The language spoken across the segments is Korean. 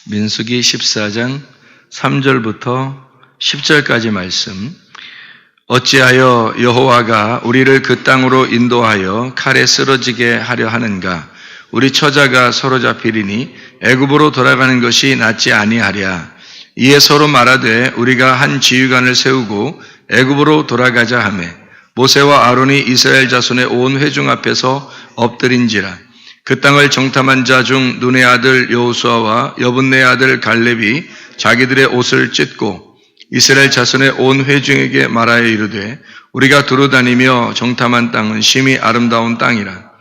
민수기 14장 3절부터 10절까지 말씀. 어찌하여 여호와가 우리를 그 땅으로 인도하여 칼에 쓰러지게 하려 하는가? 우리 처자가 서로 잡히리니 애굽으로 돌아가는 것이 낫지 아니하랴. 이에 서로 말하되 우리가 한 지휘관을 세우고 애굽으로 돌아가자 하매 모세와 아론이 이스라엘 자손의 온 회중 앞에서 엎드린지라. 그 땅을 정탐한 자 중 눈의 아들 여호수아와 여분네의 아들 갈렙이 자기들의 옷을 찢고 이스라엘 자손의 온 회중에게 말하여 이르되 우리가 두루다니며 정탐한 땅은 심히 아름다운 땅이라.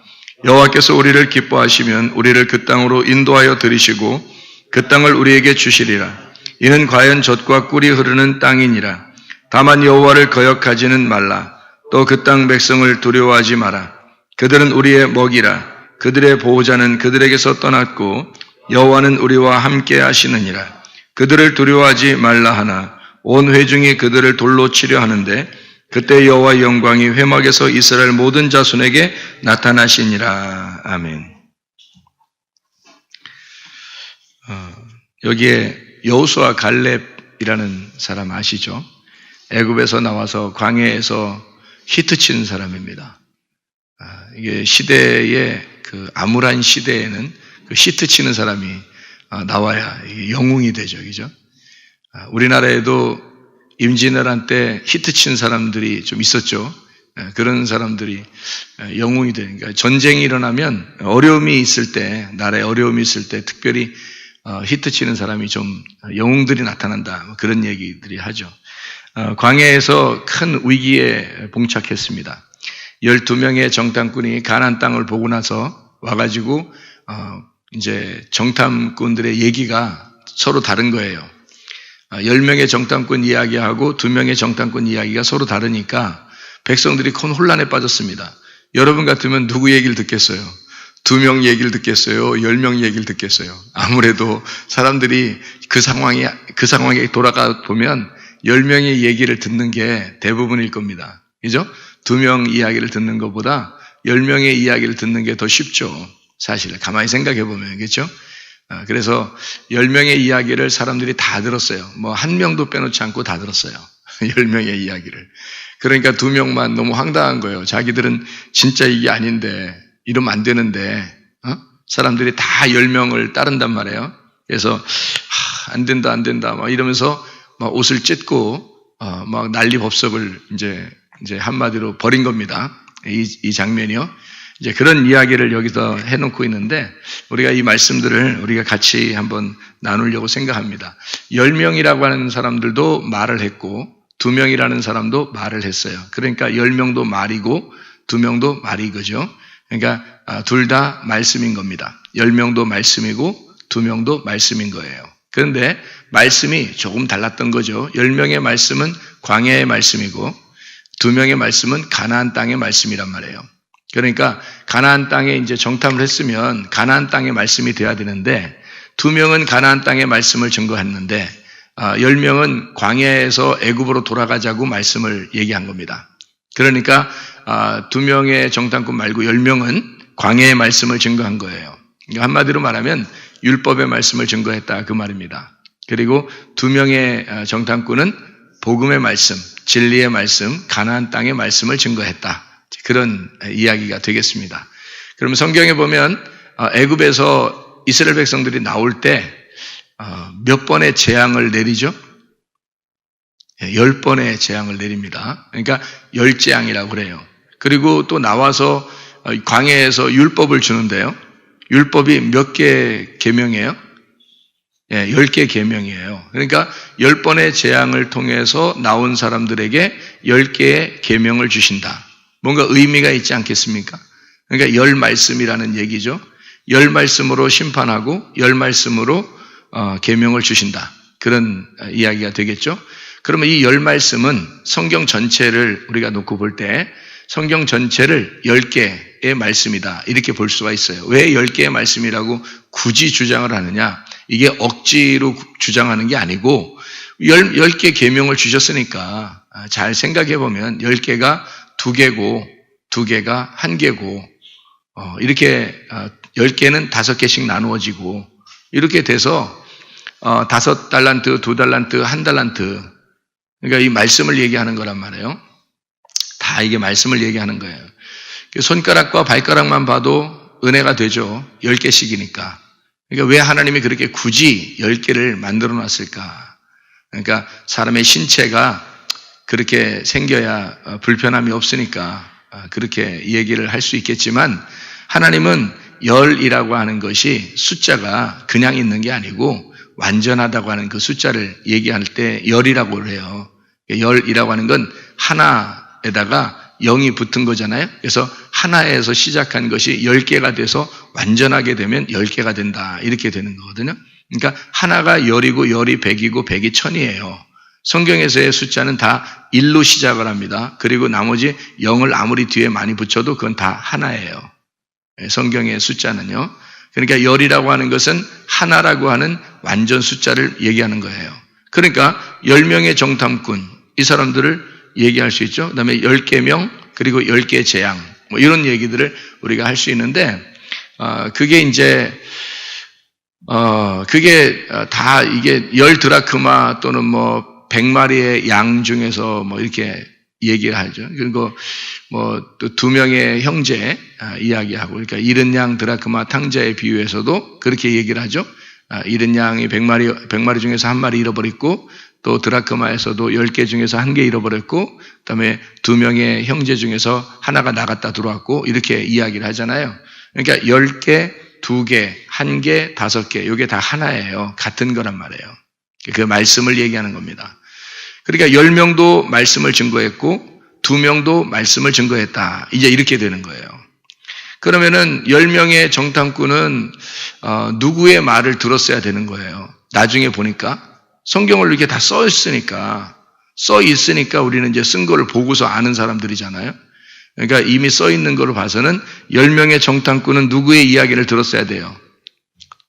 여호와께서 우리를 기뻐하시면 우리를 그 땅으로 인도하여 들이시고 그 땅을 우리에게 주시리라. 이는 과연 젖과 꿀이 흐르는 땅이니라. 다만 여호와를 거역하지는 말라. 또 그 땅 백성을 두려워하지 마라. 그들은 우리의 먹이라. 그들의 보호자는 그들에게서 떠났고 여호와는 우리와 함께 하시느니라. 그들을 두려워하지 말라 하나 온 회중이 그들을 돌로 치려 하는데 그때 여호와의 영광이 회막에서 이스라엘 모든 자손에게 나타나시니라. 아멘. 여기에 여호수아 갈렙이라는 사람 아시죠? 애굽에서 나와서 광야에서 히트 치는 사람입니다. 이게 시대에 그 암울한 시대에는 그 히트 치는 사람이 나와야 영웅이 되죠, 그죠? 우리나라에도 임진왜란 때 히트 치는 사람들이 좀 있었죠. 그런 사람들이 영웅이 되니까 전쟁이 일어나면 어려움이 있을 때, 나라에 어려움이 있을 때 특별히 히트 치는 사람이 좀 영웅들이 나타난다. 그런 얘기들이 하죠. 광야에서 큰 위기에 봉착했습니다. 12명의 정탐꾼이 가나안 땅을 보고 나서 와가지고 이제 정탐꾼들의 얘기가 서로 다른 거예요. 10명의 정탐꾼 이야기하고 2명의 정탐꾼 이야기가 서로 다르니까 백성들이 큰 혼란에 빠졌습니다. 여러분 같으면 누구 얘기를 듣겠어요? 2명 얘기를 듣겠어요? 10명 얘기를 듣겠어요? 아무래도 사람들이 그 상황에 돌아가 보면 10명의 얘기를 듣는 게 대부분일 겁니다. 그죠? 2명 이야기를 듣는 것보다 10명의 이야기를 듣는 게 더 쉽죠. 사실 가만히 생각해 보면, 그렇죠? 그래서 10명의 이야기를 사람들이 다 들었어요. 뭐 한 명도 빼놓지 않고 다 들었어요. 10명의 이야기를. 그러니까 2명만 너무 황당한 거예요. 자기들은 진짜 이게 아닌데, 이러면 안 되는데, 사람들이 다 10명을 따른단 말이에요. 그래서 안 된다 막 이러면서 막 옷을 찢고 막 난리법석을 이제 한마디로 벌인 겁니다. 이 장면이요. 이제 그런 이야기를 여기서 해놓고 있는데 우리가 이 말씀들을 우리가 같이 한번 나누려고 생각합니다. 10명이라고 하는 사람들도 말을 했고 2명이라는 사람도 말을 했어요. 그러니까 10명도 말이고 2명도 말이 거죠. 그러니까 둘 다 말씀인 겁니다. 10명도 말씀이고 2명도 말씀인 거예요. 그런데 말씀이 조금 달랐던 거죠. 10명의 말씀은 광야의 말씀이고 2명의 말씀은 가나안 땅의 말씀이란 말이에요. 그러니까 가나안 땅에 이제 정탐을 했으면 가나안 땅의 말씀이 돼야 되는데 2명은 가나안 땅의 말씀을 증거했는데 10명은 광야에서 애굽으로 돌아가자고 말씀을 얘기한 겁니다. 그러니까 2명의 정탐꾼 말고 10명은 광야의 말씀을 증거한 거예요. 그러니까 한마디로 말하면 율법의 말씀을 증거했다 그 말입니다. 그리고 2명의 정탐꾼은 복음의 말씀, 진리의 말씀, 가나안 땅의 말씀을 증거했다. 그런 이야기가 되겠습니다. 그러면 성경에 보면 애굽에서 이스라엘 백성들이 나올 때 몇 번의 재앙을 내리죠? 10번의 재앙을 내립니다. 그러니까 10재앙이라고 그래요. 그리고 또 나와서 광야에서 율법을 주는데요. 율법이 몇 개 계명이에요? 10개 계명이에요. 그러니까 10번의 재앙을 통해서 나온 사람들에게 10개의 계명을 주신다. 뭔가 의미가 있지 않겠습니까? 그러니까 10말씀이라는 얘기죠. 10말씀으로 심판하고 10말씀으로 계명을 주신다. 그런 이야기가 되겠죠. 그러면 이 10말씀은 성경 전체를 우리가 놓고 볼 때 성경 전체를 10개의 말씀이다. 이렇게 볼 수가 있어요. 왜 10개의 말씀이라고 굳이 주장을 하느냐? 이게 억지로 주장하는 게 아니고 10개 계명을 주셨으니까 잘 생각해 보면 10개가 2개고 2개가 1개고 이렇게 10개는 5개씩 나누어지고 이렇게 돼서 5달란트, 2달란트, 1달란트. 그러니까 이 말씀을 얘기하는 거란 말이에요. 다 이게 말씀을 얘기하는 거예요. 손가락과 발가락만 봐도 은혜가 되죠. 10개씩이니까. 그러니까 왜 하나님이 그렇게 굳이 10개를 만들어 놨을까? 그러니까 사람의 신체가 그렇게 생겨야 불편함이 없으니까 그렇게 얘기를 할 수 있겠지만 하나님은 열이라고 하는 것이 숫자가 그냥 있는 게 아니고 완전하다고 하는 그 숫자를 얘기할 때 열이라고 해요. 열이라고 하는 건 하나에다가 0이 붙은 거잖아요. 그래서 하나에서 시작한 것이 10개가 돼서 완전하게 되면 10개가 된다. 이렇게 되는 거거든요. 그러니까 하나가 열이고 열이 100이고 100이 1000이에요. 성경에서의 숫자는 다 1로 시작을 합니다. 그리고 나머지 0을 아무리 뒤에 많이 붙여도 그건 다 하나예요. 성경의 숫자는요. 그러니까 열이라고 하는 것은 하나라고 하는 완전 숫자를 얘기하는 거예요. 그러니까 10명의 정탐꾼, 이 사람들을 얘기할 수 있죠. 그 다음에 10개 명, 그리고 10개 재앙, 뭐 이런 얘기들을 우리가 할 수 있는데, 그게 이제, 그게 다 이게 10드라크마 또는 뭐 100마리의 양 중에서 뭐 이렇게 얘기를 하죠. 그리고 뭐 또 2명의 형제 이야기하고, 그러니까 70양 드라크마 탕자의 비유에서도 그렇게 얘기를 하죠. 70양이 100마리 중에서 1마리 잃어버렸고, 또 드라크마에서도 10개 중에서 1개 잃어버렸고, 그 다음에 2명의 형제 중에서 하나가 나갔다 들어왔고, 이렇게 이야기를 하잖아요. 그러니까 10개, 2개, 1개, 5개, 이게 다 하나예요. 같은 거란 말이에요. 그 말씀을 얘기하는 겁니다. 그러니까 10명도 말씀을 증거했고, 2명도 말씀을 증거했다. 이제 이렇게 되는 거예요. 그러면은 10명의 정탐꾼은 누구의 말을 들었어야 되는 거예요. 나중에 보니까 성경을 이렇게 다 써 있으니까 우리는 이제 쓴 거를 보고서 아는 사람들이잖아요. 그러니까 이미 써 있는 거를 봐서는 10명의 정탐꾼은 누구의 이야기를 들었어야 돼요?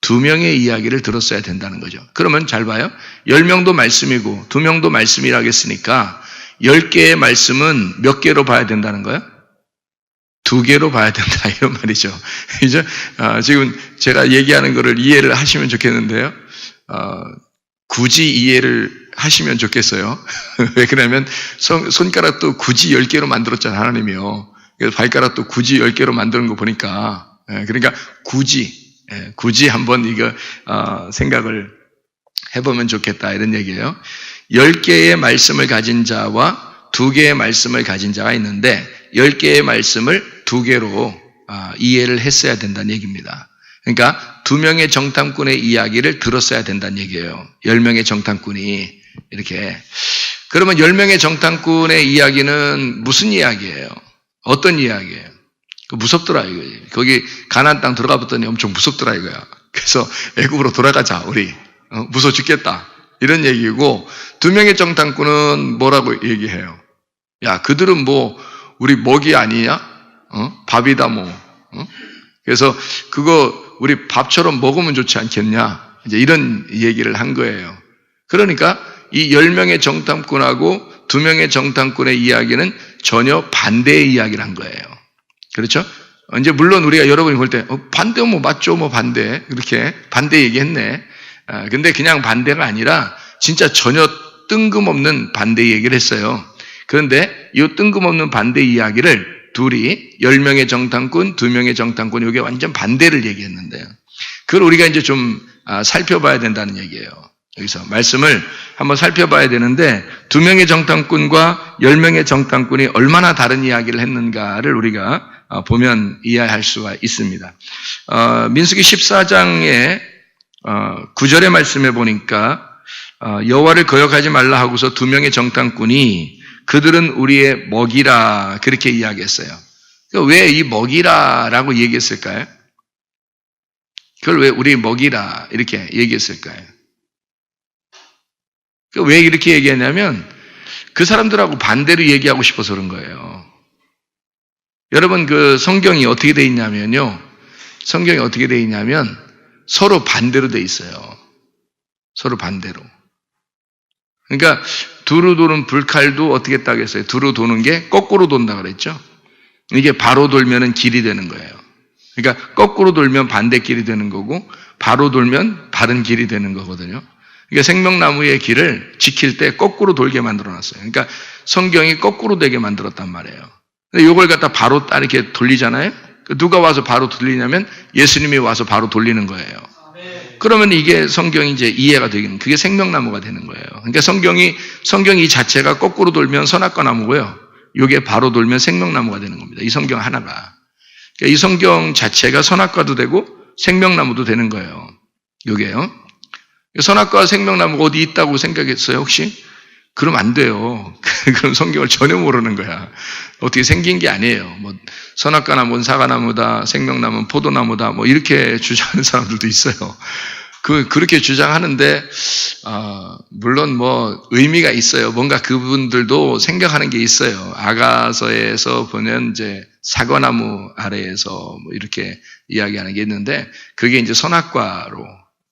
2명의 이야기를 들었어야 된다는 거죠. 그러면 잘 봐요. 10명도 말씀이고 2명도 말씀이라 했으니까 10개의 말씀은 몇 개로 봐야 된다는 거예요? 2개로 봐야 된다, 이런 말이죠. 이제 지금 제가 얘기하는 거를 이해를 하시면 좋겠는데요. 굳이 이해를 하시면 좋겠어요. 왜 그러냐면 손가락도 굳이 10개로 만들었잖아요, 하나님이요. 그래서 발가락도 굳이 10개로 만드는 거 보니까, 그러니까 굳이 한번 이거 생각을 해보면 좋겠다, 이런 얘기예요. 10개의 말씀을 가진 자와 2개의 말씀을 가진 자가 있는데 10개의 말씀을 2개로 이해를 했어야 된다는 얘기입니다. 그러니까 2명의 정탐꾼의 이야기를 들었어야 된다는 얘기예요. 10명의 정탐꾼이 이렇게. 그러면 10명의 정탐꾼의 이야기는 무슨 이야기예요? 어떤 이야기예요? 무섭더라 이거지. 거기 가나안 땅 들어가 봤더니 엄청 무섭더라 이거야. 그래서 애굽으로 돌아가자 우리. 무서워 죽겠다. 이런 얘기고, 2명의 정탐꾼은 뭐라고 얘기해요? 야, 그들은 뭐 우리 먹이 아니냐? 밥이다 뭐. 그래서 그거 우리 밥처럼 먹으면 좋지 않겠냐? 이제 이런 얘기를 한 거예요. 그러니까 이 10명의 정탐꾼하고 2명의 정탐꾼의 이야기는 전혀 반대의 이야기를 한 거예요. 그렇죠? 이제 물론 우리가 여러분이 볼 때 반대 뭐 맞죠, 뭐 반대, 이렇게 반대 얘기했네. 근데 그냥 반대가 아니라 진짜 전혀 뜬금없는 반대 얘기를 했어요. 그런데 이 뜬금없는 반대 이야기를 둘이 10명의 정탐꾼, 2명의 정탐꾼, 이게 완전 반대를 얘기했는데요. 그걸 우리가 이제 좀 살펴봐야 된다는 얘기예요. 여기서 말씀을 한번 살펴봐야 되는데 2명의 정탐꾼과 10명의 정탐꾼이 얼마나 다른 이야기를 했는가를 우리가 보면 이해할 수가 있습니다. 민수기 14장의 9절의 말씀에 보니까 여호와를 거역하지 말라 하고서 2명의 정탐꾼이 그들은 우리의 먹이라 그렇게 이야기했어요. 왜 이 먹이라라고 얘기했을까요? 그걸 왜 우리 먹이라 이렇게 얘기했을까요? 왜 이렇게 얘기했냐면 그 사람들하고 반대로 얘기하고 싶어서 그런 거예요. 여러분 그 성경이 어떻게 돼 있냐면요. 성경이 어떻게 돼 있냐면 서로 반대로 돼 있어요. 서로 반대로. 그러니까 두루 도는 불칼도 어떻게 했다고 했어요? 두루 도는 게 거꾸로 돈다 그랬죠? 이게 바로 돌면은 길이 되는 거예요. 그러니까 거꾸로 돌면 반대 길이 되는 거고 바로 돌면 바른 길이 되는 거거든요. 그러니까 생명나무의 길을 지킬 때 거꾸로 돌게 만들어놨어요. 그러니까 성경이 거꾸로 되게 만들었단 말이에요. 근데 이걸 갖다 바로 딱 이렇게 돌리잖아요. 누가 와서 바로 돌리냐면 예수님이 와서 바로 돌리는 거예요. 그러면 이게 성경이 이제 이해가 되는, 그게 생명나무가 되는 거예요. 그러니까 성경이 자체가 거꾸로 돌면 선악과 나무고요. 이게 바로 돌면 생명나무가 되는 겁니다. 이 성경 하나가. 그러니까 이 성경 자체가 선악과도 되고 생명나무도 되는 거예요. 이게요. 선악과와 생명나무가 어디 있다고 생각했어요, 혹시? 그러면 안 돼요. 그럼 성경을 전혀 모르는 거야. 어떻게 생긴 게 아니에요. 뭐 선악과 나무는 사과나무다, 생명나무는 포도나무다, 뭐 이렇게 주장하는 사람들도 있어요. 그렇게 주장하는데 물론 뭐 의미가 있어요. 뭔가 그분들도 생각하는 게 있어요. 아가서에서 보면 이제 사과나무 아래에서 뭐 이렇게 이야기하는 게 있는데 그게 이제 선악과로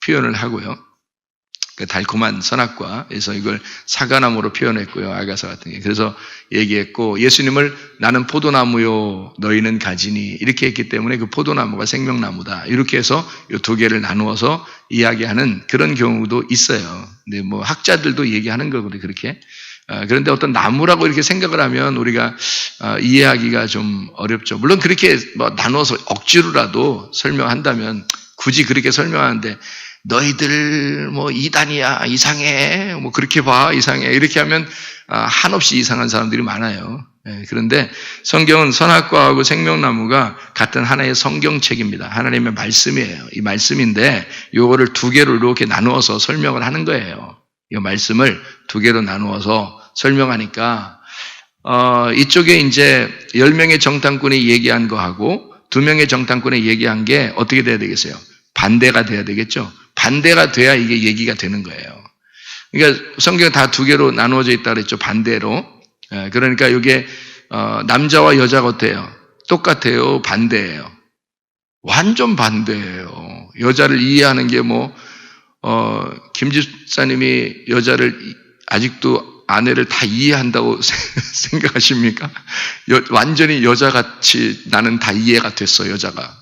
표현을 하고요. 그 달콤한 선악과에서 이걸 사과나무로 표현했고요. 아가서 같은 게. 그래서 얘기했고 예수님을 나는 포도나무요 너희는 가지니 이렇게 했기 때문에 그 포도나무가 생명나무다. 이렇게 해서 이 두 개를 나누어서 이야기하는 그런 경우도 있어요. 근데 뭐 학자들도 얘기하는 거거든요. 그렇게. 그런데 어떤 나무라고 이렇게 생각을 하면 우리가 이해하기가 좀 어렵죠. 물론 그렇게 뭐 나눠서 억지로라도 설명한다면 굳이 그렇게 설명하는데 너희들 뭐 이단이야 이상해 뭐 그렇게 봐 이상해 이렇게 하면 한없이 이상한 사람들이 많아요. 그런데 성경은 선악과하고 생명나무가 같은 하나의 성경책입니다. 하나님의 말씀이에요. 이 말씀인데 요거를 두 개로 이렇게 나누어서 설명을 하는 거예요. 이 말씀을 두 개로 나누어서 설명하니까 이쪽에 이제 10명의 정탐꾼이 얘기한 거하고 2명의 정탐꾼이 얘기한 게 어떻게 돼야 되겠어요? 반대가 돼야 되겠죠? 반대가 돼야 이게 얘기가 되는 거예요. 그러니까 성경이 다 두 개로 나누어져 있다 그랬죠. 반대로. 그러니까 이게 남자와 여자가 어때요? 똑같아요? 반대예요? 완전 반대예요. 여자를 이해하는 게 김 집사님이 여자를 아직도 아내를 다 이해한다고 생각하십니까? 완전히 여자같이 나는 다 이해가 됐어, 여자가.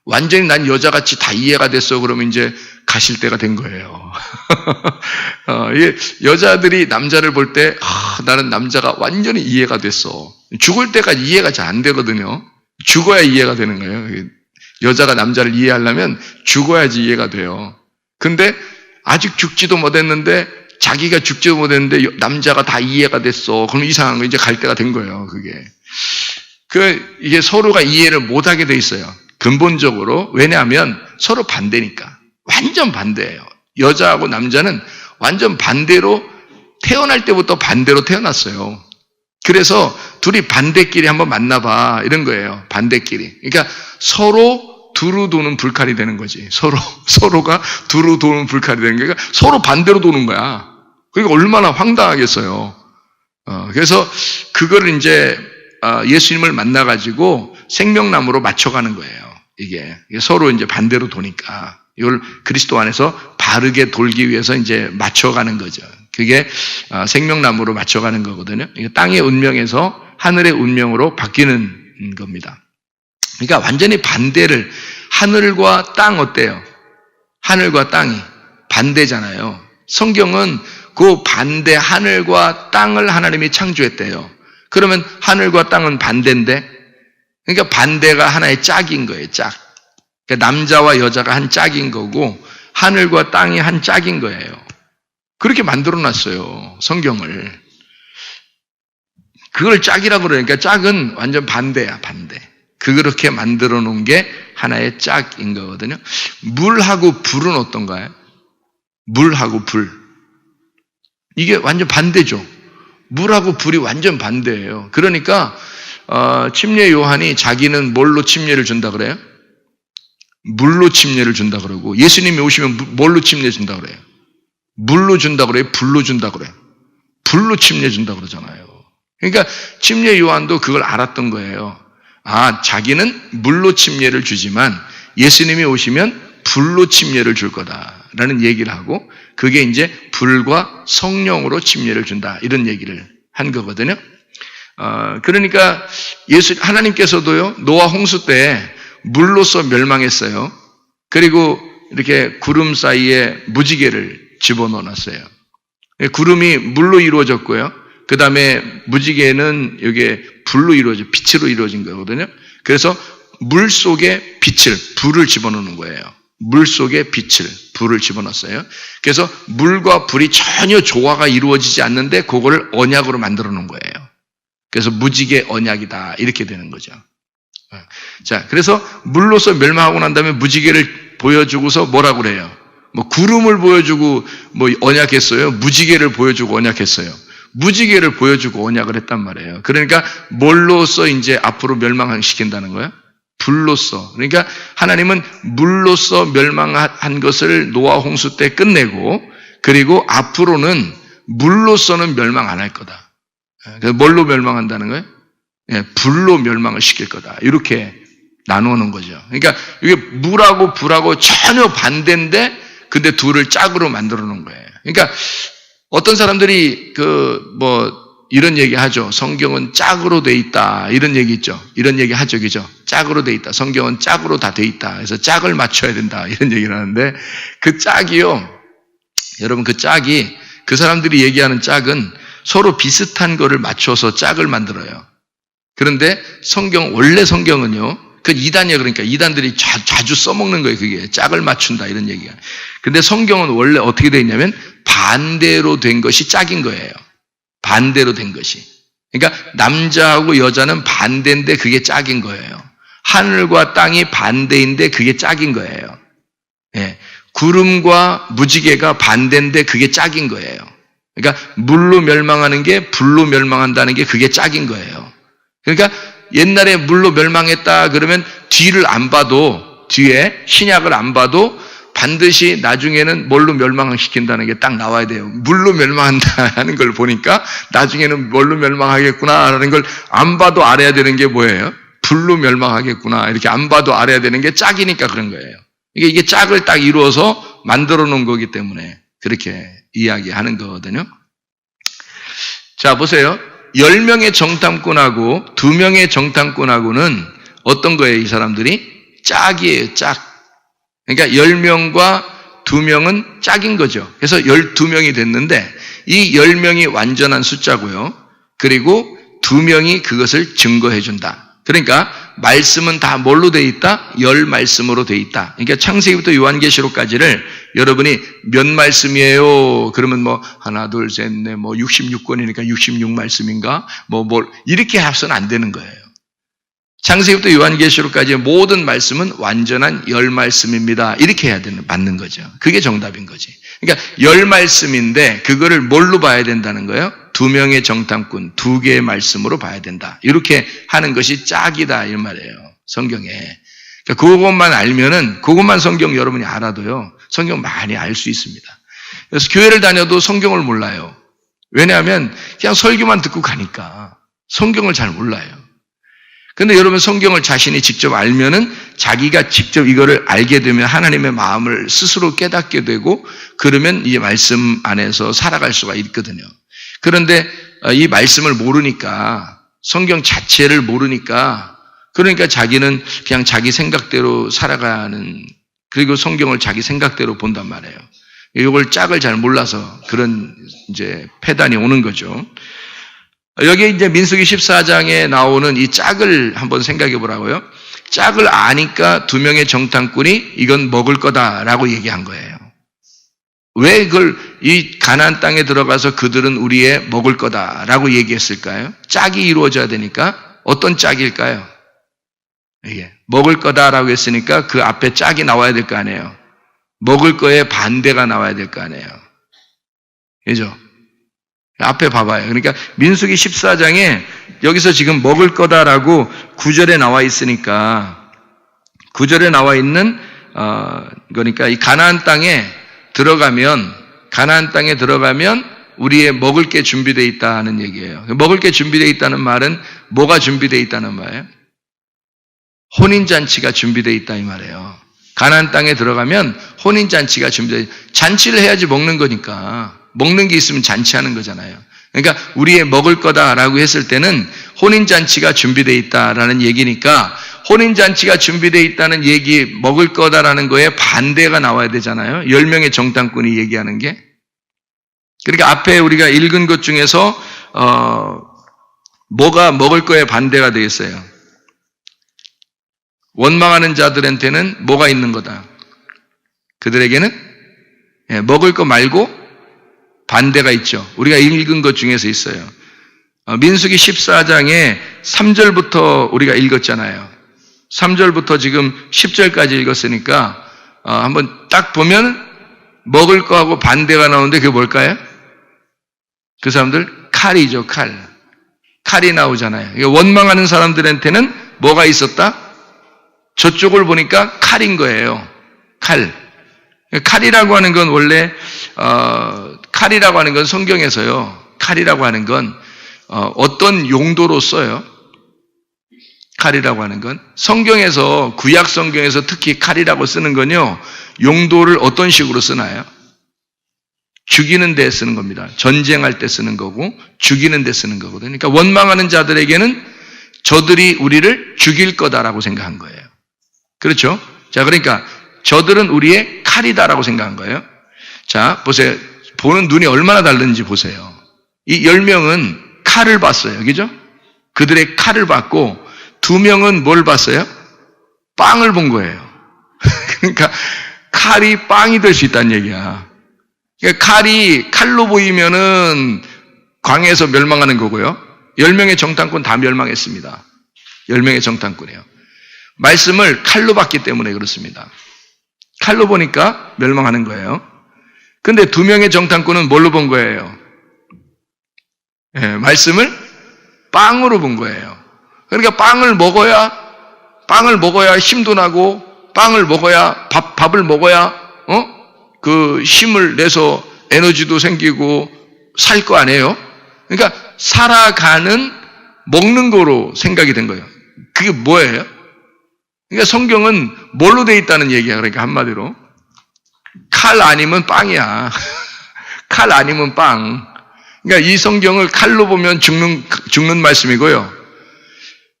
완전히 난 여자같이 다 이해가 됐어. 그러면 이제 가실 때가 된 거예요. 여자들이 남자를 볼 때, 나는 남자가 완전히 이해가 됐어. 죽을 때까지 이해가 잘 안 되거든요. 죽어야 이해가 되는 거예요. 여자가 남자를 이해하려면 죽어야지 이해가 돼요. 근데 아직 죽지도 못했는데, 자기가 죽지도 못했는데, 남자가 다 이해가 됐어. 그럼 이상한 거 이제 갈 때가 된 거예요, 그게. 이게 서로가 이해를 못하게 돼 있어요. 근본적으로. 왜냐하면 서로 반대니까. 완전 반대예요. 여자하고 남자는 완전 반대로 태어날 때부터 반대로 태어났어요. 그래서 둘이 반대끼리 한번 만나봐 이런 거예요. 반대끼리. 그러니까 서로 두루 도는 불칼이 되는 거지. 서로가 두루 도는 불칼이 되는 거니까 서로 반대로 도는 거야. 그러니까 얼마나 황당하겠어요. 그래서 그거를 이제 예수님을 만나가지고 생명나무로 맞춰가는 거예요. 이게 서로 이제 반대로 도니까 이걸 그리스도 안에서 바르게 돌기 위해서 이제 맞춰가는 거죠. 그게 생명나무로 맞춰가는 거거든요. 땅의 운명에서 하늘의 운명으로 바뀌는 겁니다. 그러니까 완전히 반대를 하늘과 땅 어때요? 하늘과 땅이 반대잖아요. 성경은 그 반대 하늘과 땅을 하나님이 창조했대요. 그러면 하늘과 땅은 반대인데 그러니까 반대가 하나의 짝인 거예요. 짝. 그러니까 남자와 여자가 한 짝인 거고 하늘과 땅이 한 짝인 거예요. 그렇게 만들어놨어요. 성경을. 그걸 짝이라고 그러니까 짝은 완전 반대야. 반대. 그렇게 만들어 놓은 게 하나의 짝인 거거든요. 물하고 불은 어떤가요? 물하고 불. 이게 완전 반대죠. 물하고 불이 완전 반대예요. 그러니까 침례 요한이 자기는 뭘로 침례를 준다 그래요? 물로 침례를 준다 그러고 예수님이 오시면 뭘로 침례 준다 그래요? 물로 준다 그래요? 불로 준다 그래요? 불로 침례 준다 그러잖아요. 그러니까 침례 요한도 그걸 알았던 거예요. 자기는 물로 침례를 주지만 예수님이 오시면 불로 침례를 줄 거다라는 얘기를 하고 그게 이제 불과 성령으로 침례를 준다 이런 얘기를 한 거거든요. 그러니까 하나님께서도요, 노아 홍수 때 물로서 멸망했어요. 그리고 이렇게 구름 사이에 무지개를 집어넣어놨어요. 구름이 물로 이루어졌고요. 그 다음에 무지개는 이게 불로 이루어져, 빛으로 이루어진 거거든요. 그래서 물 속에 빛을, 불을 집어넣는 거예요. 물 속에 빛을, 불을 집어넣었어요. 그래서 물과 불이 전혀 조화가 이루어지지 않는데 그거를 언약으로 만들어 놓은 거예요. 그래서 무지개 언약이다 이렇게 되는 거죠. 자, 그래서 물로서 멸망하고 난 다음에 무지개를 보여주고서 뭐라고 그래요? 뭐 구름을 보여주고 뭐 언약했어요. 무지개를 보여주고 언약했어요. 무지개를 보여주고 언약을 했단 말이에요. 그러니까 뭘로써 이제 앞으로 멸망시킨다는 거예요? 불로써. 그러니까 하나님은 물로써 멸망한 것을 노아 홍수 때 끝내고, 그리고 앞으로는 물로서는 멸망 안 할 거다. 그래서 뭘로 멸망한다는 거예요? 불로 멸망을 시킬 거다. 이렇게 나누는 거죠. 그러니까 이게 물하고 불하고 전혀 반대인데, 근데 둘을 짝으로 만들어 놓은 거예요. 그러니까 어떤 사람들이 이런 얘기 하죠. 성경은 짝으로 돼 있다. 이런 얘기 있죠. 이런 얘기 하죠. 그죠? 짝으로 돼 있다. 성경은 짝으로 다 돼 있다. 그래서 짝을 맞춰야 된다. 이런 얘기를 하는데, 그 짝이요. 여러분, 그 짝이, 그 사람들이 얘기하는 짝은 서로 비슷한 거를 맞춰서 짝을 만들어요. 그런데 원래 성경은요. 그 이단이에요. 그러니까 이단들이 자주 써먹는 거예요. 그게 짝을 맞춘다. 이런 얘기가. 근데 성경은 원래 어떻게 되어 있냐면 반대로 된 것이 짝인 거예요. 반대로 된 것이. 그러니까 남자하고 여자는 반대인데 그게 짝인 거예요. 하늘과 땅이 반대인데 그게 짝인 거예요. 예. 구름과 무지개가 반대인데 그게 짝인 거예요. 그러니까 물로 멸망하는 게 불로 멸망한다는 게 그게 짝인 거예요. 그러니까 옛날에 물로 멸망했다 그러면 뒤를 안 봐도, 뒤에 신약을 안 봐도 반드시 나중에는 뭘로 멸망시킨다는 게 딱 나와야 돼요. 물로 멸망한다 하는 걸 보니까 나중에는 뭘로 멸망하겠구나 라는 걸 안 봐도 알아야 되는 게 뭐예요? 불로 멸망하겠구나. 이렇게 안 봐도 알아야 되는 게 짝이니까 그런 거예요. 이게 짝을 딱 이루어서 만들어 놓은 거기 때문에 그렇게 이야기하는 거거든요. 자, 보세요. 10명의 정탐꾼하고 2명의 정탐꾼하고는 어떤 거예요, 이 사람들이? 짝이에요, 짝. 그러니까 10명과 2명은 짝인 거죠. 그래서 12명이 됐는데, 이 10명이 완전한 숫자고요. 그리고 2명이 그것을 증거해 준다. 그러니까 말씀은 다 뭘로 돼 있다? 10말씀으로 돼 있다. 그러니까 창세기부터 요한계시록까지를 여러분이 몇 말씀이에요? 그러면 하나, 둘, 셋, 넷, 66권이니까 66말씀인가? 이렇게 합서는 안 되는 거예요. 창세기부터 요한계시록까지의 모든 말씀은 완전한 10말씀입니다. 이렇게 해야 맞는 거죠. 그게 정답인 거지. 그러니까 10말씀인데 그거를 뭘로 봐야 된다는 거예요? 2명의 정탐꾼, 2개의 말씀으로 봐야 된다. 이렇게 하는 것이 짝이다 이 말이에요. 성경에. 그러니까 그것만 알면은, 그것만 성경 여러분이 알아도요, 성경 많이 알 수 있습니다. 그래서 교회를 다녀도 성경을 몰라요. 왜냐하면 그냥 설교만 듣고 가니까 성경을 잘 몰라요. 근데 여러분 성경을 자신이 직접 알면은 자기가 직접 이거를 알게 되면 하나님의 마음을 스스로 깨닫게 되고, 그러면 이 말씀 안에서 살아갈 수가 있거든요. 그런데 이 말씀을 모르니까, 성경 자체를 모르니까, 그러니까 자기는 그냥 자기 생각대로 살아가는, 그리고 성경을 자기 생각대로 본단 말이에요. 이걸 짝을 잘 몰라서 그런 이제 폐단이 오는 거죠. 여기 이제 민수기 14장에 나오는 이 짝을 한번 생각해 보라고요. 짝을 아니까 2명의 정탐꾼이 이건 먹을 거다라고 얘기한 거예요. 왜 그걸 이 가나안 땅에 들어가서 그들은 우리의 먹을 거다라고 얘기했을까요? 짝이 이루어져야 되니까. 어떤 짝일까요? 이게 먹을 거다라고 했으니까 그 앞에 짝이 나와야 될 거 아니에요. 먹을 거에 반대가 나와야 될 거 아니에요. 그죠? 앞에 봐봐요. 그러니까 민수기 14장에 여기서 지금 먹을 거다라고 9절에 나와 있으니까, 9절에 나와 있는 그러니까 이 가나안 땅에 들어가면 우리의 먹을 게 준비되어 있다는 얘기예요. 먹을 게 준비되어 있다는 말은 뭐가 준비되어 있다는 말이에요? 혼인잔치가 준비되어 있다 이 말이에요. 가나안 땅에 들어가면 혼인잔치가 준비되어 있다. 잔치를 해야지 먹는 거니까. 먹는 게 있으면 잔치하는 거잖아요. 그러니까 우리의 먹을 거다라고 했을 때는 혼인잔치가 준비되어 있다라는 얘기니까, 혼인잔치가 준비되어 있다는 얘기, 먹을 거다라는 거에 반대가 나와야 되잖아요. 10명의 정탐꾼이 얘기하는 게. 그러니까 앞에 우리가 읽은 것 중에서 뭐가 먹을 거에 반대가 되겠어요? 원망하는 자들한테는 뭐가 있는 거다? 그들에게는 먹을 거 말고 반대가 있죠. 우리가 읽은 것 중에서 있어요. 민수기 14장에 3절부터 우리가 읽었잖아요. 3절부터 지금 10절까지 읽었으니까 한번 딱 보면 먹을 거하고 반대가 나오는데 그게 뭘까요? 그 사람들 칼이죠. 칼이 나오잖아요. 원망하는 사람들한테는 뭐가 있었다? 저쪽을 보니까 칼인 거예요. 칼이라고 하는 건 원래 칼이라고 하는 건 성경에서요. 칼이라고 하는 건 어떤 용도로 써요? 칼이라고 하는 건 성경에서 구약 성경에서 특히 칼이라고 쓰는 건요. 용도를 어떤 식으로 쓰나요? 죽이는 데 쓰는 겁니다. 전쟁할 때 쓰는 거고 죽이는 데 쓰는 거거든요. 그러니까 원망하는 자들에게는 저들이 우리를 죽일 거다라고 생각한 거예요. 그렇죠? 자, 그러니까 저들은 우리의 칼이다라고 생각한 거예요. 자, 보세요. 보는 눈이 얼마나 다른지 보세요. 이 10명은 칼을 봤어요. 그죠? 그들의 칼을 봤고 2명은 뭘 봤어요? 빵을 본 거예요. 그러니까 칼이 빵이 될 수 있다는 얘기야. 그러니까 칼이 칼로 보이면은 광해에서 멸망하는 거고요. 10명의 정탐꾼 다 멸망했습니다. 10명의 정탐꾼이에요. 말씀을 칼로 봤기 때문에 그렇습니다. 칼로 보니까 멸망하는 거예요. 근데 2명의 정탐꾼은 뭘로 본 거예요? 말씀을 빵으로 본 거예요. 그러니까 빵을 먹어야 힘도 나고, 빵을 먹어야 밥을 먹어야 그 힘을 내서 에너지도 생기고 살 거 아니에요? 그러니까 살아가는 먹는 거로 생각이 된 거예요. 그게 뭐예요? 그러니까 성경은 뭘로 돼 있다는 얘기야. 그러니까 한마디로 칼 아니면 빵이야. 칼 아니면 빵. 그러니까 이 성경을 칼로 보면 죽는 말씀이고요.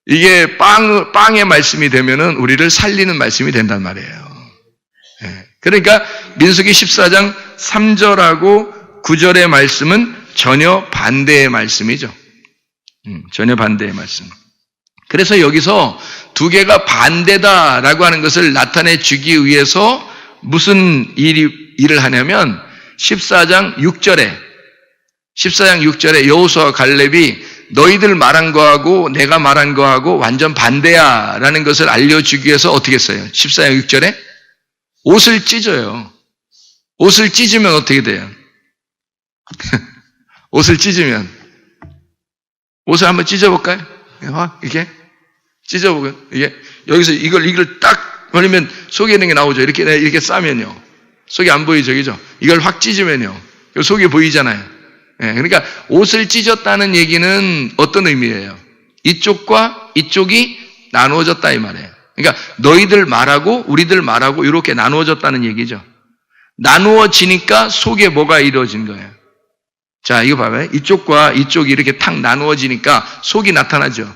이게 빵의 말씀이 되면은 우리를 살리는 말씀이 된단 말이에요. 그러니까 민수기 14장 3절하고 9절의 말씀은 전혀 반대의 말씀이죠. 전혀 반대의 말씀. 그래서 여기서 두 개가 반대다라고 하는 것을 나타내 주기 위해서 무슨 일을 하냐면 14장 6절에 여호수아와 갈렙이 너희들 말한 거하고 내가 말한 거하고 완전 반대야 라는 것을 알려주기 위해서 어떻게 했어요? 14장 6절에 옷을 찢어요. 옷을 찢으면 어떻게 돼요? 옷을 찢으면 옷을 한번 찢어볼까요? 이렇게 찢어보고요. 이게 여기서 이걸 딱 버리면 속에 있는 게 나오죠. 이렇게 싸면요. 속이 안 보이죠, 그죠? 이걸 확 찢으면요. 속이 보이잖아요. 그러니까 옷을 찢었다는 얘기는 어떤 의미예요? 이쪽과 이쪽이 나누어졌다 이 말이에요. 그러니까 너희들 말하고 우리들 말하고 이렇게 나누어졌다는 얘기죠. 나누어지니까 속에 뭐가 이루어진 거예요? 자, 이거 봐봐요. 이쪽과 이쪽이 이렇게 탁 나누어지니까 속이 나타나죠.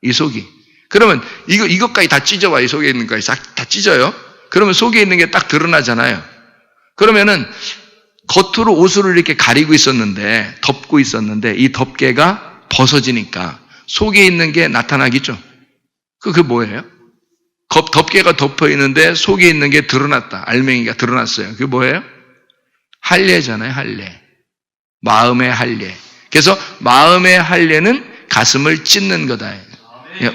이 속이. 그러면 이것까지 다 찢어봐. 이 속에 있는 거까지 다 찢어요. 그러면 속에 있는 게 딱 드러나잖아요. 그러면은 겉으로 옷을 이렇게 가리고 있었는데, 덮고 있었는데 이 덮개가 벗어지니까 속에 있는 게 나타나겠죠. 그게 뭐예요? 덮개가 덮여 있는데 속에 있는 게 드러났다. 알맹이가 드러났어요. 그게 뭐예요? 할례잖아요. 할례. 마음의 할례. 그래서 마음의 할례는 가슴을 찢는 거다.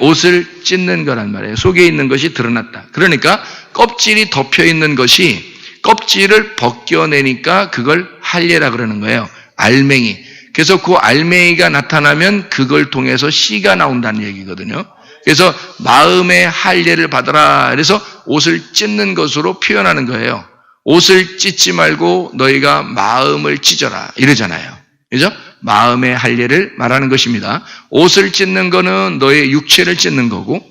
옷을 찢는 거란 말이에요. 속에 있는 것이 드러났다. 그러니까 껍질이 덮여 있는 것이 껍질을 벗겨내니까 그걸 할례라 그러는 거예요. 알맹이. 그래서 그 알맹이가 나타나면 그걸 통해서 씨가 나온다는 얘기거든요. 그래서 마음의 할례를 받아라. 그래서 옷을 찢는 것으로 표현하는 거예요. 옷을 찢지 말고 너희가 마음을 찢어라 이러잖아요. 그죠? 마음의 할례를 말하는 것입니다. 옷을 찢는 거는 너의 육체를 찢는 거고,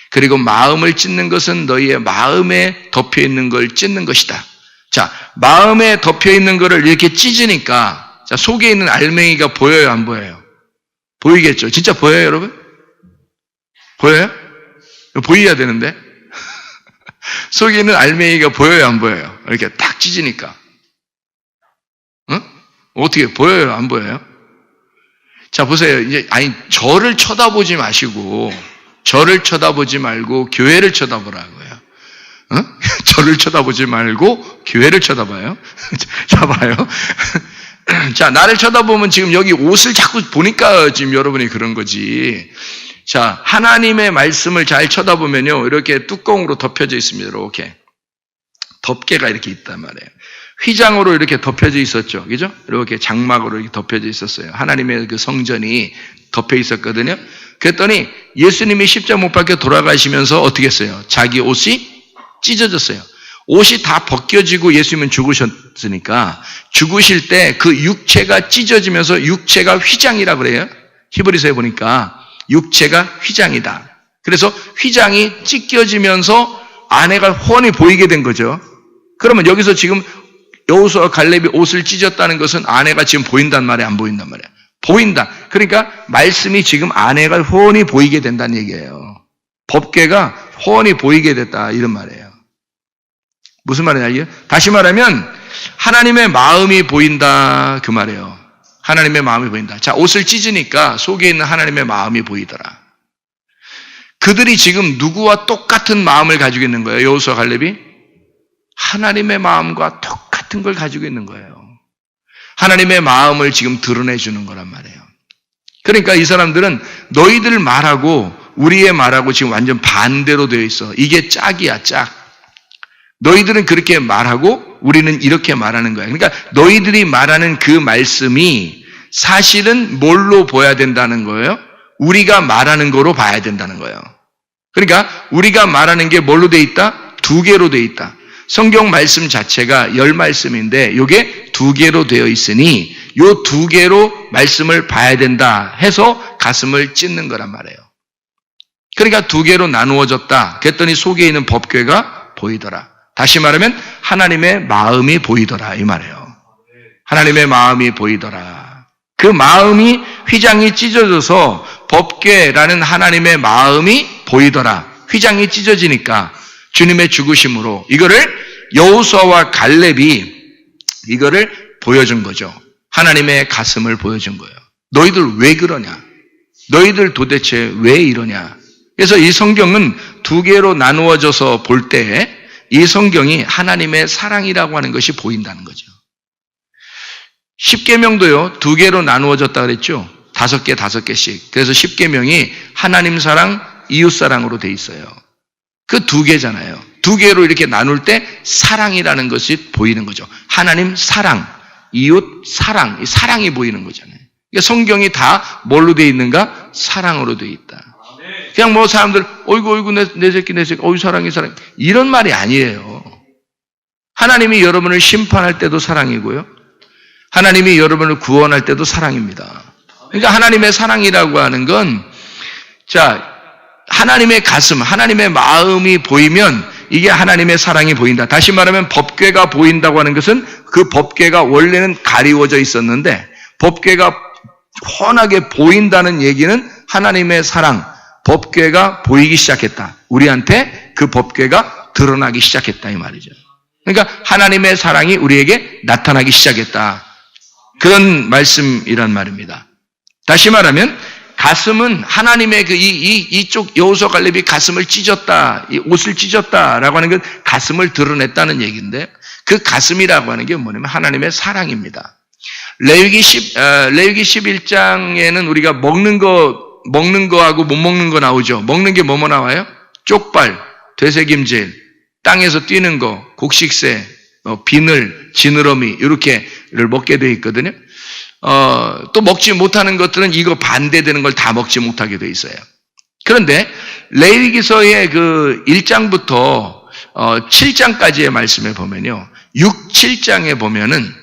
그리고 마음을 찢는 것은 너희의 마음에 덮여 있는 걸 찢는 것이다. 자, 마음에 덮여 있는 거를 이렇게 찢으니까 자, 속에 있는 알맹이가 보여요, 안 보여요? 보이겠죠? 진짜 보여요, 여러분? 보여요? 보여야 되는데. 속에 있는 알맹이가 보여요, 안 보여요? 이렇게 딱 찢으니까. 응? 어떻게 보여요? 안 보여요? 자, 보세요. 이제, 저를 쳐다보지 마시고, 저를 쳐다보지 말고, 교회를 쳐다보라고요. 저를 쳐다보지 말고, 교회를 쳐다봐요. 자, 봐요. 자, 나를 쳐다보면 지금 여기 옷을 자꾸 보니까 지금 여러분이 그런 거지. 자, 하나님의 말씀을 잘 쳐다보면요, 이렇게 뚜껑으로 덮여져 있습니다. 이렇게. 덮개가 이렇게 있단 말이에요. 휘장으로 이렇게 덮여져 있었죠. 그죠? 이렇게 장막으로 이렇게 덮여져 있었어요. 하나님의 그 성전이 덮여 있었거든요. 그랬더니 예수님이 십자가 못 박혀 돌아가시면서 어떻게 했어요? 자기 옷이 찢어졌어요. 옷이 다 벗겨지고 예수님은 죽으셨으니까 죽으실 때 그 육체가 찢어지면서 육체가 휘장이라 그래요. 히브리서에 보니까 육체가 휘장이다. 그래서 휘장이 찢겨지면서 아내가 훤히 보이게 된 거죠. 그러면 여기서 지금 여호수아와 갈렙이 옷을 찢었다는 것은 아내가 지금 보인단 말이에요? 안 보인단 말이에요? 보인다. 그러니까 말씀이 지금 아내가 훤히 보이게 된다는 얘기예요. 법궤가 훤히 보이게 됐다 이런 말이에요. 무슨 말이냐 이게? 다시 말하면 하나님의 마음이 보인다 그 말이에요. 하나님의 마음이 보인다. 자, 옷을 찢으니까 속에 있는 하나님의 마음이 보이더라. 그들이 지금 누구와 똑같은 마음을 가지고 있는 거예요? 여호수아 갈렙이? 하나님의 마음과 똑같은 걸 가지고 있는 거예요. 하나님의 마음을 지금 드러내주는 거란 말이에요. 그러니까 이 사람들은 너희들 말하고 우리의 말하고 지금 완전 반대로 되어 있어. 이게 짝이야, 짝. 너희들은 그렇게 말하고 우리는 이렇게 말하는 거야. 그러니까 너희들이 말하는 그 말씀이 사실은 뭘로 보여야 된다는 거예요? 우리가 말하는 거로 봐야 된다는 거예요. 그러니까 우리가 말하는 게 뭘로 돼 있다? 두 개로 돼 있다. 성경 말씀 자체가 10말씀인데 이게 두 개로 되어 있으니 요 두 개로 말씀을 봐야 된다 해서 가슴을 찢는 거란 말이에요. 그러니까 두 개로 나누어졌다. 그랬더니 속에 있는 법궤가 보이더라. 다시 말하면 하나님의 마음이 보이더라 이 말이에요. 하나님의 마음이 보이더라. 그 마음이 휘장이 찢어져서 법궤라는 하나님의 마음이 보이더라. 휘장이 찢어지니까 주님의 죽으심으로 이거를 여호수아와 갈렙이 이거를 보여준 거죠. 하나님의 가슴을 보여준 거예요. 너희들 왜 그러냐? 너희들 도대체 왜 이러냐? 그래서 이 성경은 두 개로 나누어져서 볼 때 이 성경이 하나님의 사랑이라고 하는 것이 보인다는 거죠. 십계명도요, 두 개로 나누어졌다 그랬죠? 5개, 5개씩. 그래서 십계명이 하나님 사랑, 이웃 사랑으로 돼 있어요. 그 두 개잖아요. 두 개로 이렇게 나눌 때 사랑이라는 것이 보이는 거죠. 하나님 사랑, 이웃 사랑, 이 사랑이 보이는 거잖아요. 그러니까 성경이 다 뭘로 돼 있는가? 사랑으로 돼 있다. 그냥 뭐 사람들 어이구 내 새끼 어이 사랑이 이런 말이 아니에요. 하나님이 여러분을 심판할 때도 사랑이고요. 하나님이 여러분을 구원할 때도 사랑입니다. 그러니까 하나님의 사랑이라고 하는 건 자, 하나님의 가슴, 하나님의 마음이 보이면 이게 하나님의 사랑이 보인다. 다시 말하면 법궤가 보인다고 하는 것은 그 법궤가 원래는 가리워져 있었는데 법궤가 훤하게 보인다는 얘기는 하나님의 사랑, 법궤가 보이기 시작했다. 우리한테 그 법궤가 드러나기 시작했다 이 말이죠. 그러니까 하나님의 사랑이 우리에게 나타나기 시작했다. 그런 말씀이란 말입니다. 다시 말하면 가슴은 하나님의 이쪽 여호수아 갈렙이 가슴을 찢었다, 이 옷을 찢었다라고 하는 건 가슴을 드러냈다는 얘기인데 그 가슴이라고 하는 게 뭐냐면 하나님의 사랑입니다. 레위기 11장에는 우리가 먹는 거하고 못 먹는 거 나오죠. 먹는 게 뭐뭐 나와요? 쪽발, 되새김질, 땅에서 뛰는 거, 곡식새, 비늘, 지느러미 이렇게를 먹게 돼 있거든요. 또 먹지 못하는 것들은 이거 반대되는 걸 다 먹지 못하게 돼 있어요. 그런데 레위기서의 그 1장부터 7장까지의 말씀에 보면요. 6, 7장에 보면은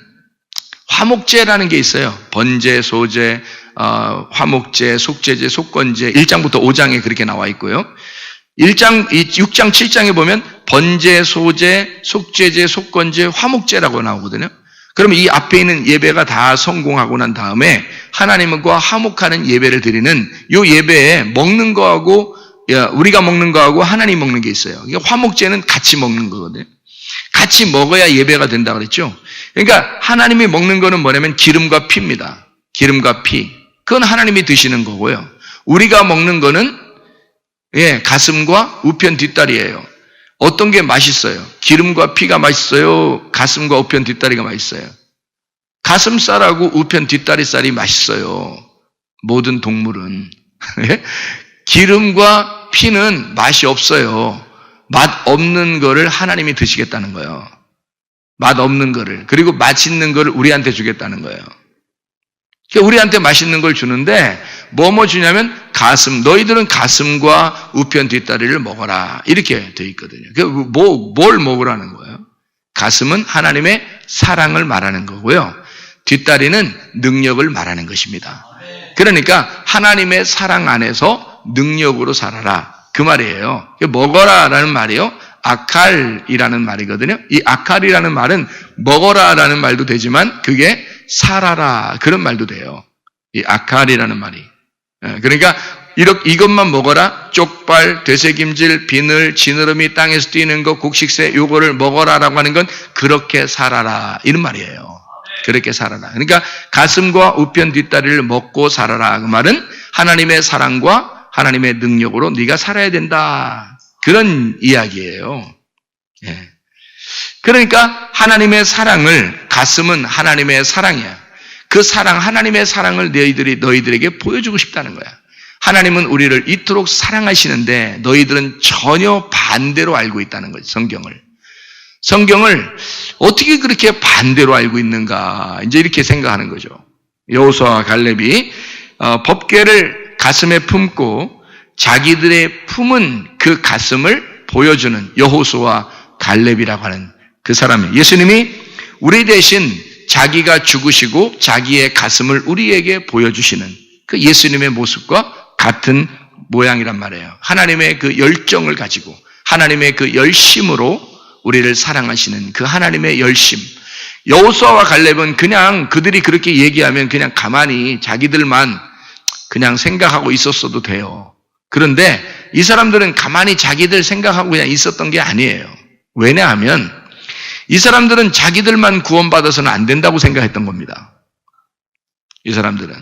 화목제라는 게 있어요. 번제, 소제, 화목제, 속제제, 속건제 1장부터 5장에 그렇게 나와 있고요. 6장, 7장에 보면 번제, 소제, 속제제, 속건제, 화목제라고 나오거든요. 그러면 이 앞에 있는 예배가 다 성공하고 난 다음에 하나님과 화목하는 예배를 드리는 이 예배에 먹는 거하고 우리가 먹는 거하고 하나님 먹는 게 있어요. 이게 화목제는 같이 먹는 거거든요. 같이 먹어야 예배가 된다 그랬죠. 그러니까 하나님이 먹는 거는 뭐냐면 기름과 피입니다. 기름과 피. 그건 하나님이 드시는 거고요. 우리가 먹는 거는 가슴과 우편 뒷다리예요. 어떤 게 맛있어요? 기름과 피가 맛있어요? 가슴과 우편 뒷다리가 맛있어요? 가슴살하고 우편 뒷다리살이 맛있어요. 모든 동물은. 기름과 피는 맛이 없어요. 맛 없는 거를 하나님이 드시겠다는 거예요. 맛 없는 거를. 그리고 맛있는 거를 우리한테 주겠다는 거예요. 그러니까 우리한테 맛있는 걸 주는데 뭐 주냐면 가슴. 너희들은 가슴과 우편 뒷다리를 먹어라. 이렇게 돼 있거든요. 뭘 먹으라는 거예요? 가슴은 하나님의 사랑을 말하는 거고요. 뒷다리는 능력을 말하는 것입니다. 그러니까 하나님의 사랑 안에서 능력으로 살아라. 그 말이에요. 먹어라라는 말이요. 아칼이라는 말이거든요. 이 아칼이라는 말은 먹어라라는 말도 되지만 그게 살아라 그런 말도 돼요. 이 아칼이라는 말이. 그러니까 이것만 먹어라. 쪽발, 되새김질, 비늘, 지느러미, 땅에서 뛰는 거, 곡식새 요거를 먹어라라고 하는 건 그렇게 살아라 이런 말이에요. 그렇게 살아라. 그러니까 가슴과 우편 뒷다리를 먹고 살아라. 그 말은 하나님의 사랑과 하나님의 능력으로 네가 살아야 된다. 그런 이야기예요. 그러니까 하나님의 사랑을, 가슴은 하나님의 사랑이야. 그 사랑, 하나님의 사랑을 너희들에게 보여주고 싶다는 거야. 하나님은 우리를 이토록 사랑하시는데 너희들은 전혀 반대로 알고 있다는 거지, 성경을 어떻게 그렇게 반대로 알고 있는가, 이제 이렇게 생각하는 거죠. 여호수아와 갈렙이 법궤를 가슴에 품고 자기들의 품은 그 가슴을 보여주는 여호수아와 갈렙이라고 하는 그 사람이에요. 예수님이 우리 대신 자기가 죽으시고 자기의 가슴을 우리에게 보여주시는 그 예수님의 모습과 같은 모양이란 말이에요. 하나님의 그 열정을 가지고 하나님의 그 열심으로 우리를 사랑하시는 그 하나님의 열심. 여호수아와 갈렙은 그냥 그들이 그렇게 얘기하면 그냥 가만히 자기들만 그냥 생각하고 있었어도 돼요. 그런데 이 사람들은 가만히 자기들 생각하고 그냥 있었던 게 아니에요. 왜냐하면 이 사람들은 자기들만 구원받아서는 안 된다고 생각했던 겁니다. 이 사람들은.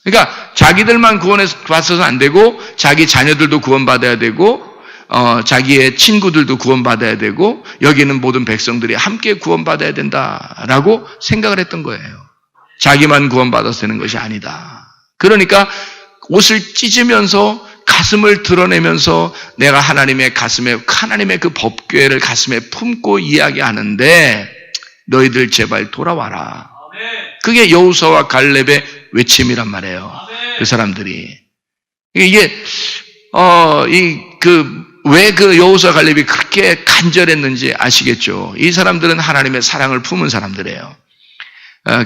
그러니까 자기들만 구원받아서는 안 되고 자기 자녀들도 구원받아야 되고 자기의 친구들도 구원받아야 되고 여기는 모든 백성들이 함께 구원받아야 된다라고 생각을 했던 거예요. 자기만 구원받아서 되는 것이 아니다. 그러니까 옷을 찢으면서 가슴을 드러내면서 내가 하나님의 그 법궤를 가슴에 품고 이야기하는데 너희들 제발 돌아와라. 그게 여호수아와 갈렙의 외침이란 말이에요. 그 사람들이. 이게 왜 그 여호수아 갈렙이 그렇게 간절했는지 아시겠죠? 이 사람들은 하나님의 사랑을 품은 사람들이에요.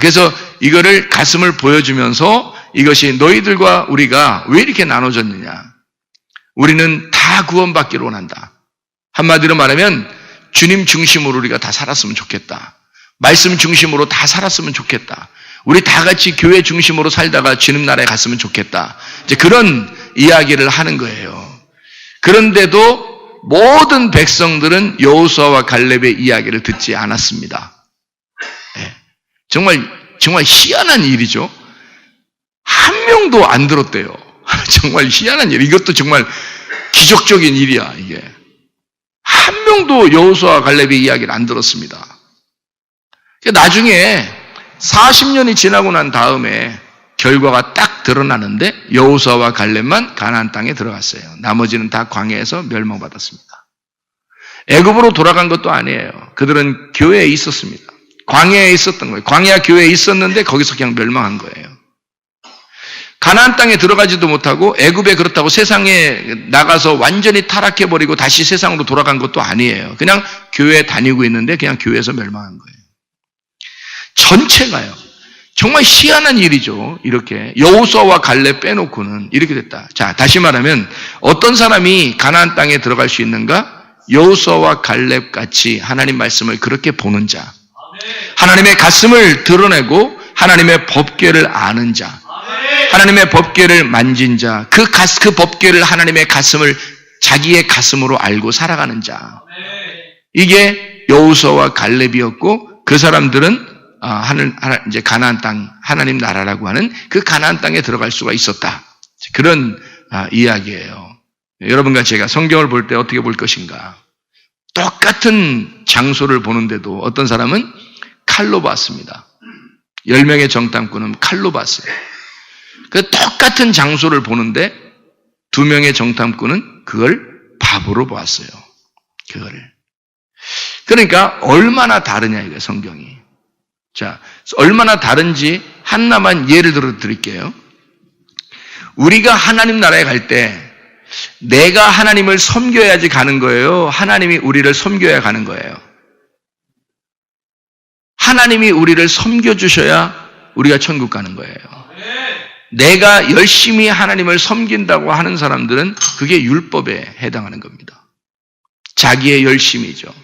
그래서 이거를 가슴을 보여주면서 이것이 너희들과 우리가 왜 이렇게 나눠졌느냐? 우리는 다 구원받기를 원한다. 한마디로 말하면 주님 중심으로 우리가 다 살았으면 좋겠다. 말씀 중심으로 다 살았으면 좋겠다. 우리 다 같이 교회 중심으로 살다가 주님 나라에 갔으면 좋겠다. 이제 그런 이야기를 하는 거예요. 그런데도 모든 백성들은 여호수아와 갈렙의 이야기를 듣지 않았습니다. 정말 희한한 일이죠. 한 명도 안 들었대요. 정말 희한한 일. 이것도 정말 기적적인 일이야, 이게. 한 명도 여호수아와 갈렙의 이야기를 안 들었습니다. 나중에 40년이 지나고 난 다음에 결과가 딱 드러나는데 여호수아와 갈렙만 가나안 땅에 들어갔어요. 나머지는 다 광야에서 멸망받았습니다. 애굽으로 돌아간 것도 아니에요. 그들은 교회에 있었습니다. 광야에 있었던 거예요. 광야 교회에 있었는데 거기서 그냥 멸망한 거예요. 가나안 땅에 들어가지도 못하고 애굽에 그렇다고 세상에 나가서 완전히 타락해버리고 다시 세상으로 돌아간 것도 아니에요. 그냥 교회에 다니고 있는데 그냥 교회에서 멸망한 거예요. 전체가요. 정말 희한한 일이죠. 이렇게 여호수아와 갈렙 빼놓고는 이렇게 됐다. 자, 다시 말하면 어떤 사람이 가나안 땅에 들어갈 수 있는가? 여호수아와 갈렙 같이 하나님 말씀을 그렇게 보는 자, 하나님의 가슴을 드러내고 하나님의 법궤를 아는 자, 하나님의 법궤를 만진 자, 그 법궤를 하나님의 가슴을 자기의 가슴으로 알고 살아가는 자. 이게 여호수아와 갈렙이었고 그 사람들은 이제 가나안 땅, 하나님 나라라고 하는 그 가나안 땅에 들어갈 수가 있었다. 그런 이야기예요. 여러분과 제가 성경을 볼 때 어떻게 볼 것인가? 똑같은 장소를 보는데도 어떤 사람은 칼로 봤습니다. 10명의 정탐꾼은 칼로 봤어요. 그 똑같은 장소를 보는데 2명의 정탐꾼은 그걸 밥으로 보았어요. 그거를. 그러니까 얼마나 다르냐 이거예요, 성경이. 자, 얼마나 다른지 하나만 예를 들어 드릴게요. 우리가 하나님 나라에 갈 때 내가 하나님을 섬겨야지 가는 거예요? 하나님이 우리를 섬겨야 가는 거예요? 하나님이 우리를 섬겨주셔야 우리가 천국 가는 거예요. 내가 열심히 하나님을 섬긴다고 하는 사람들은 그게 율법에 해당하는 겁니다. 자기의 열심이죠.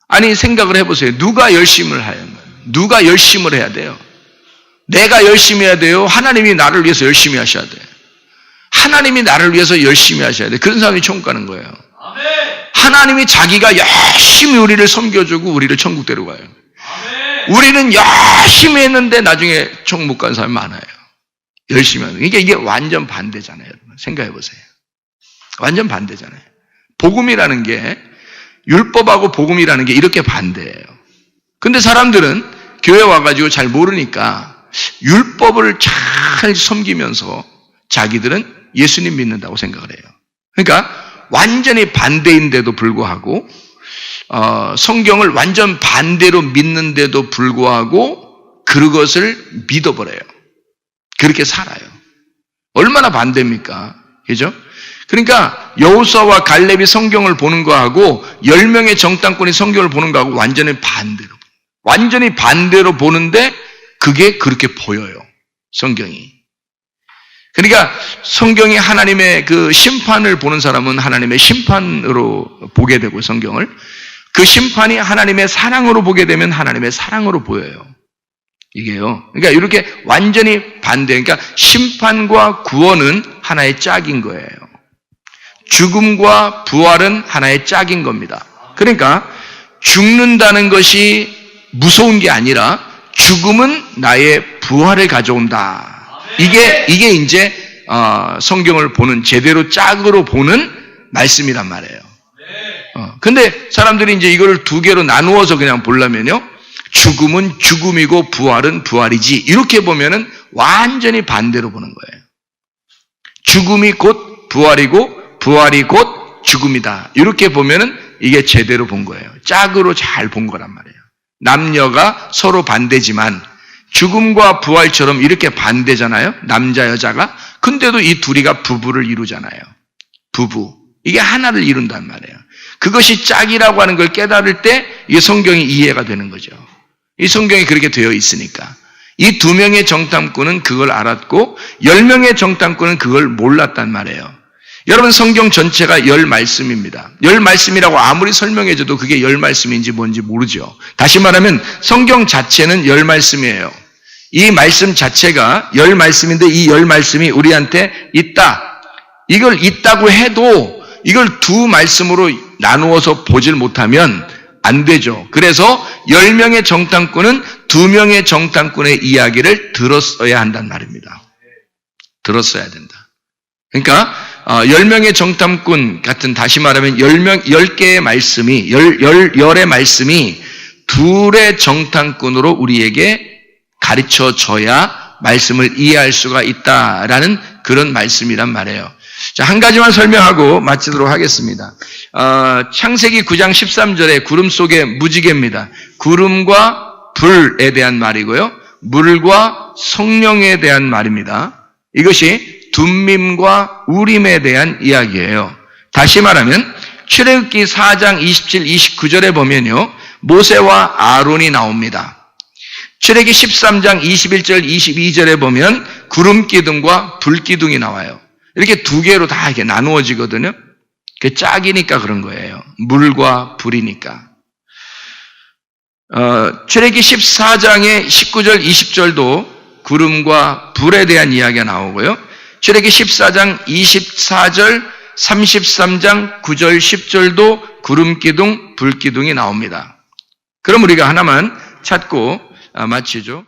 아니 생각을 해보세요. 누가 열심을 하는 거예요? 누가 열심을 해야 돼요? 내가 열심히 해야 돼요? 하나님이 나를 위해서 열심히 하셔야 돼요? 하나님이 나를 위해서 열심히 하셔야 돼요. 그런 사람이 천국 가는 거예요. 하나님이 자기가 열심히 우리를 섬겨주고 우리를 천국 데려가요. 우리는 열심히 했는데 나중에 천국 못 가는 사람이 많아요. 열심히 하는. 이게 완전 반대잖아요. 여러분. 생각해 보세요. 완전 반대잖아요. 복음이라는 게, 율법하고 복음이라는 게 이렇게 반대예요. 근데 사람들은 교회 와가지고 잘 모르니까 율법을 잘 섬기면서 자기들은 예수님 믿는다고 생각을 해요. 그러니까 완전히 반대인데도 불구하고 성경을 완전 반대로 믿는데도 불구하고 그것을 믿어버려요. 그렇게 살아요. 얼마나 반대입니까? 그죠? 그러니까 여호수아와 갈렙이 성경을 보는 거하고 10명의 정탐꾼이 성경을 보는 거하고 완전히 반대로 보는데 그게 그렇게 보여요. 성경이. 그러니까 성경이 하나님의 그 심판을 보는 사람은 하나님의 심판으로 보게 되고 성경을 그 심판이 하나님의 사랑으로 보게 되면 하나님의 사랑으로 보여요. 이게요. 그러니까 이렇게 완전히 반대. 그러니까 심판과 구원은 하나의 짝인 거예요. 죽음과 부활은 하나의 짝인 겁니다. 그러니까 죽는다는 것이 무서운 게 아니라 죽음은 나의 부활을 가져온다. 이게 이제 성경을 보는 제대로 짝으로 보는 말씀이란 말이에요. 근데 사람들이 이제 이걸 두 개로 나누어서 그냥 보려면요. 죽음은 죽음이고 부활은 부활이지. 이렇게 보면은 완전히 반대로 보는 거예요. 죽음이 곧 부활이고 부활이 곧 죽음이다. 이렇게 보면은 이게 제대로 본 거예요. 짝으로 잘 본 거란 말이에요. 남녀가 서로 반대지만 죽음과 부활처럼 이렇게 반대잖아요. 남자 여자가. 근데도 이 둘이가 부부를 이루잖아요. 부부. 이게 하나를 이룬단 말이에요. 그것이 짝이라고 하는 걸 깨달을 때 이 성경이 이해가 되는 거죠. 이 성경이 그렇게 되어 있으니까. 이 2명의 정탐꾼은 그걸 알았고 10명의 정탐꾼은 그걸 몰랐단 말이에요. 여러분 성경 전체가 10말씀입니다. 10말씀이라고 아무리 설명해줘도 그게 10말씀인지 뭔지 모르죠. 다시 말하면 성경 자체는 10말씀이에요. 이 말씀 자체가 10말씀인데 이 10말씀이 우리한테 있다. 이걸 있다고 해도 이걸 2말씀으로 나누어서 보질 못하면 안 되죠. 그래서 10명의 정탐꾼은 2명의 정탐꾼의 이야기를 들었어야 한단 말입니다. 들었어야 된다. 그러니까 10명의 정탐꾼 같은, 다시 말하면 10개의 말씀이 10의 말씀이 둘의 정탐꾼으로 우리에게 가르쳐 줘야 말씀을 이해할 수가 있다라는 그런 말씀이란 말이에요. 자, 한 가지만 설명하고 마치도록 하겠습니다. 창세기 9장 13절에 구름 속의 무지개입니다. 구름과 불에 대한 말이고요. 물과 성령에 대한 말입니다. 이것이 둠밈과 우림에 대한 이야기예요. 다시 말하면 출애굽기 4장 27, 29절에 보면요. 모세와 아론이 나옵니다. 출애굽기 13장 21절, 22절에 보면 구름기둥과 불기둥이 나와요. 이렇게 2개로 다 이렇게 나누어지거든요. 그 짝이니까 그런 거예요. 물과 불이니까. 출애굽기 14장의 19절, 20절도 구름과 불에 대한 이야기가 나오고요. 출애굽기 14장 24절, 33장 9절, 10절도 구름기둥, 불기둥이 나옵니다. 그럼 우리가 하나만 찾고 마치죠.